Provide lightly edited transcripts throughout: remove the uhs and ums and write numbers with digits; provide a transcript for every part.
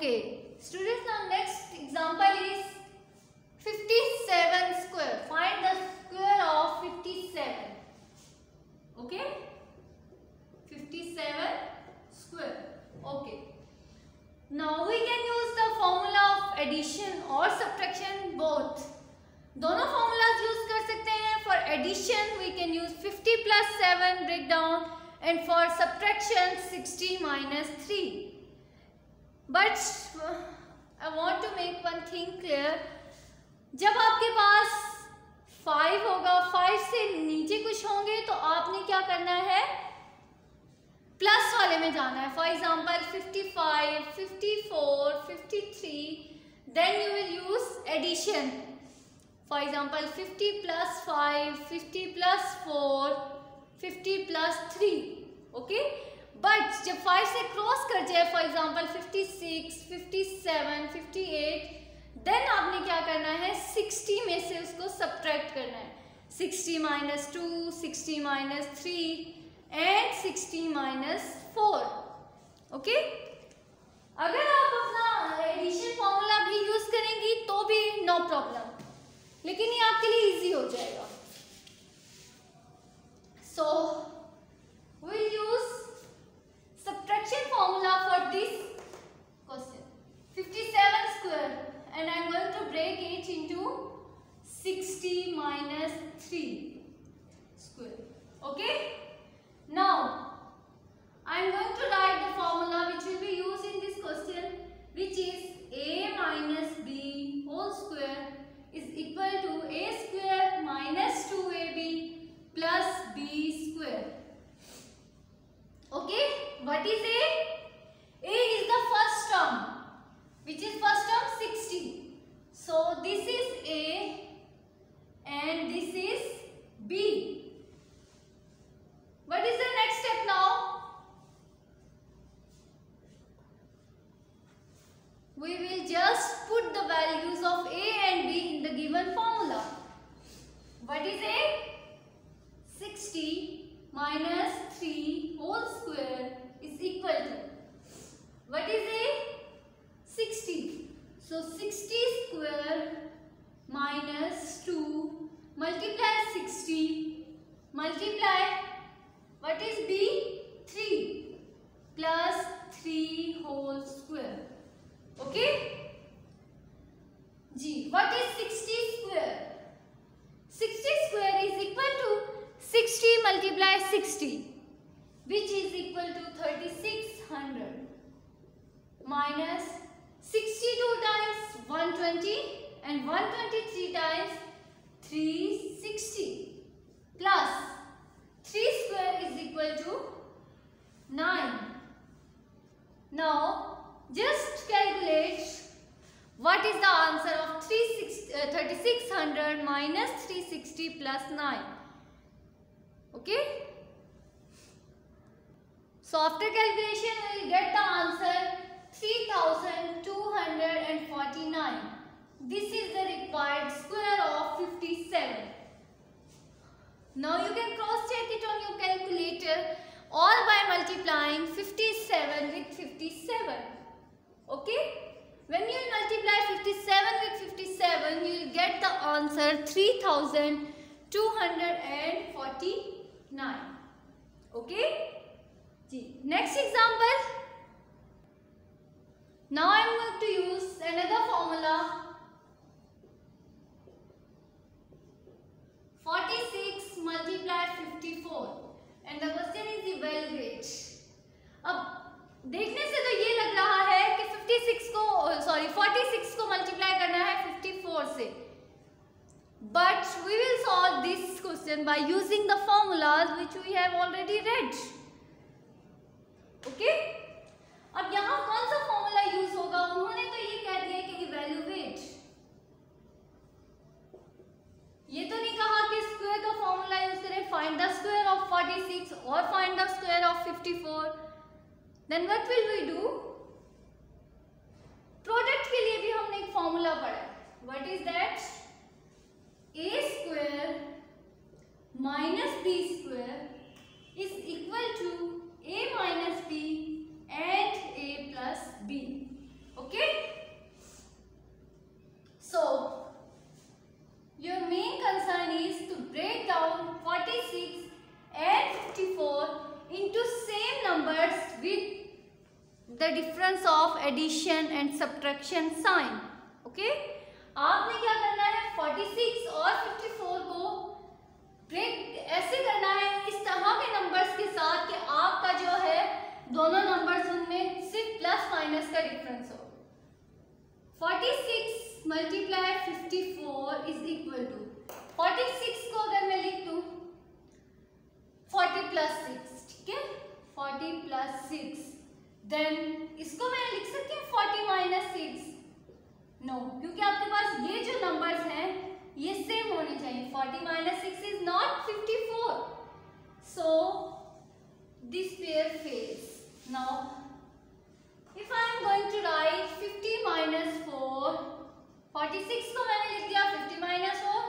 Okay, students, now next example is 57 square. Find the square of 57. Okay, 57 square. Okay, now we can use the formula of addition or subtraction both. दोनों formulas use कर सकते हैं. For addition we can use 50 plus 7 breakdown, and for subtraction 60 minus 3. But I want to make one thing clear. जब आपके पास 5 होगा, 5 से नीचे कुछ होंगे तो आपने क्या करना है, प्लस वाले में जाना है. For example 55, 54, 53, then you will use addition. For example 50 plus 5, 50 plus 4, 50 plus 3. Okay, but जब 5 से क्रॉस कर जाए, फॉर एग्जाम्पल 56, 57, 58, देन आपने क्या करना है, 60 में से उसको सब्ट्रैक्ट करना है. 60 minus 2, 60 minus 3 and 60 minus 4. Okay, अगर आप अपना एडिशन फॉर्मूला भी यूज करेंगी तो भी नो प्रॉब्लम, लेकिन ये आपके लिए इजी हो जाएगा. सो we'll use subtraction formula for this question. 57 square, and I am going to break it into 60 minus 3 square. Okay, now I am going to write the formula which will be used in this question, which is a minus b whole square is equal to a square minus 2ab plus b square. Okay, what is a? A is the first term. Which is first term? 60. So this is a and this is b. What is the next step now? We will just put the values of a and b in the given formula. What is a? 60 minus 3 whole square is equal to, what is a? 60. So 60 square minus 2 multiply 60 multiply, what is b? 3 plus 3 whole square. Okay ji, what is 60 square? 60 square is equal to 60 multiply 60, which is equal to 3600, minus 62 times 120 and 123 times 360, plus 3 square is equal to 9. Now just calculate what is the answer of 3600 minus 360 plus 9. Okay, so after calculation we will get the answer 3249. This is the required square of 57. Now you can cross check it on your calculator or by multiplying 57 with 57. Okay, when you multiply 57 with 57, you will get the answer 3249. Okay ji, next example. Now I am going to use another formula. 46 multiply 54 and the question is evaluate. अब देखने से तो ये लग रहा है कि 46 को मल्टीप्लाई करना है 54 से. But we will solve this question by using the formulas which we have already read. Okay? अब यहाँ कौन सा फॉर्मूला यूज होगा? उन्होंने तो ये कह दिया कि इवैल्यूएट. ये तो नहीं कहा कि स्क्वायर का फॉर्मूला यूज करें. फाइंड द स्क्वायर ऑफ 46 और find the square of 54. Then what will we do? Product के लिए भी हमने एक फॉर्मूला पढ़ा. What is that? A square minus b square is equal to a minus b and a plus b. Okay, difference of addition and subtraction sign. Okay, आपने क्या करना है, 46 और 54 को ब्रेक ऐसे करना है इस तरह के नंबर्स के साथ कि आपका जो है दोनों नंबर्स उनमें सिर्फ प्लस माइनस का डिफरेंस हो। 46 मल्टीप्लाई 54 इज इक्वल टू, 46 को अगर मैं लिख दूं 40 प्लस 6, ठीक है, 40 प्लस 6, देन इसको मैं लिख सकती हूँ 40 माइनस 6, नो, क्योंकि आपके पास ये जो नंबर्स हैं ये सेम होने चाहिए। 40 minus 6 is not 54, so this pair fails. Now if I am going to write 50 minus 4, 46 को मैंने लिख दिया 50 minus 4,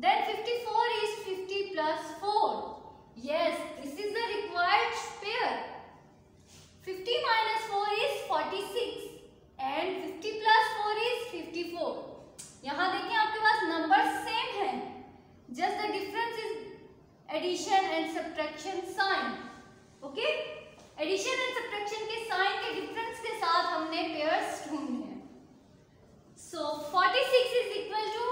then 54 is 50 plus 4। Yes, this is the required pair. 50 minus 4 is 46 and 50 plus 4 is 54. यहाँ देखिए आपके पास number same है, just the difference is addition and subtraction sign. Okay? Addition and subtraction के sign के difference के साथ हमने pairs ढूंढने हैं. So 46 is equal to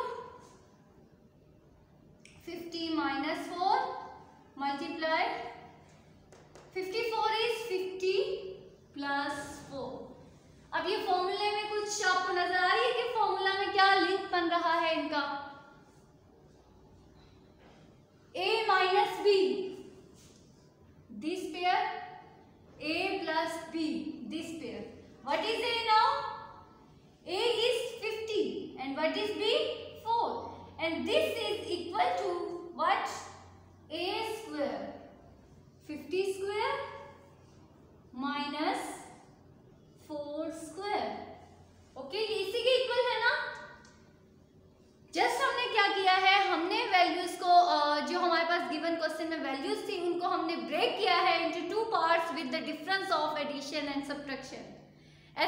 50 minus 4. Multiply 54 is 50 plus 4. अब ये फॉर्मूले में कुछ आपको नजर आ रही है कि फॉर्मूला में क्या लिंक बन रहा है इनका, a minus b, this pair, a plus b, this pair. What is a now? A is 50 and what is b? 4, and this is equal to what? A square, 50 square minus 4 square. Okay, ये इसी के equal है ना। Just हमने क्या किया है, हमने वैल्यूज को जो हमारे पास गिवन क्वेश्चन में वैल्यूज थी उनको हमने ब्रेक किया है into 2 parts with the difference of addition and subtraction.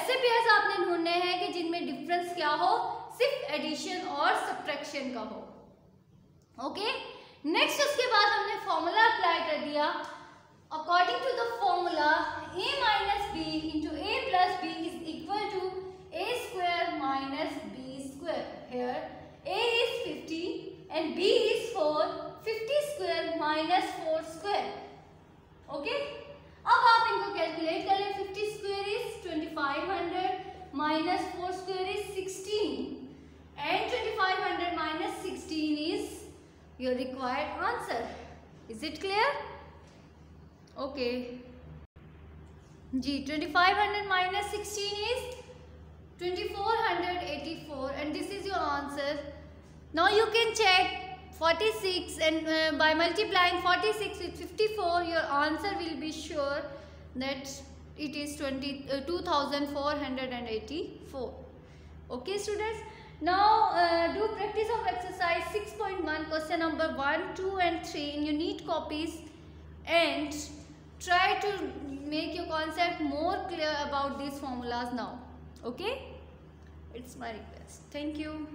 ऐसे पेयर्स आपने ढूंढने हैं कि जिनमें डिफरेंस क्या हो, सिर्फ एडिशन और सब्ट्रैक्शन का हो। ओके, नेक्स्ट उसके बाद हमने फॉर्मूला अप्लाई कर दिया। According to the formula a minus b into a plus b is equal to a square minus b square. Here a is 50 and b is 4, 50 square minus 4 square. Okay, अब आप इनको calculate कर लें। 50 square is 2500 minus 4 square is 16 and 2500 minus 16 is your required answer. Is it clear? Okay. जी 2500 minus 16 is 2484 and this is your answer. Now you can check 46 and by multiplying 46 with 54 your answer will be sure that it is 2484. Okay students. Now do practice of exercise 6.1 question number 1, 2 and 3 in your neat copies and try to make your concept more clear about these formulas now. Okay, it's my request. Thank you.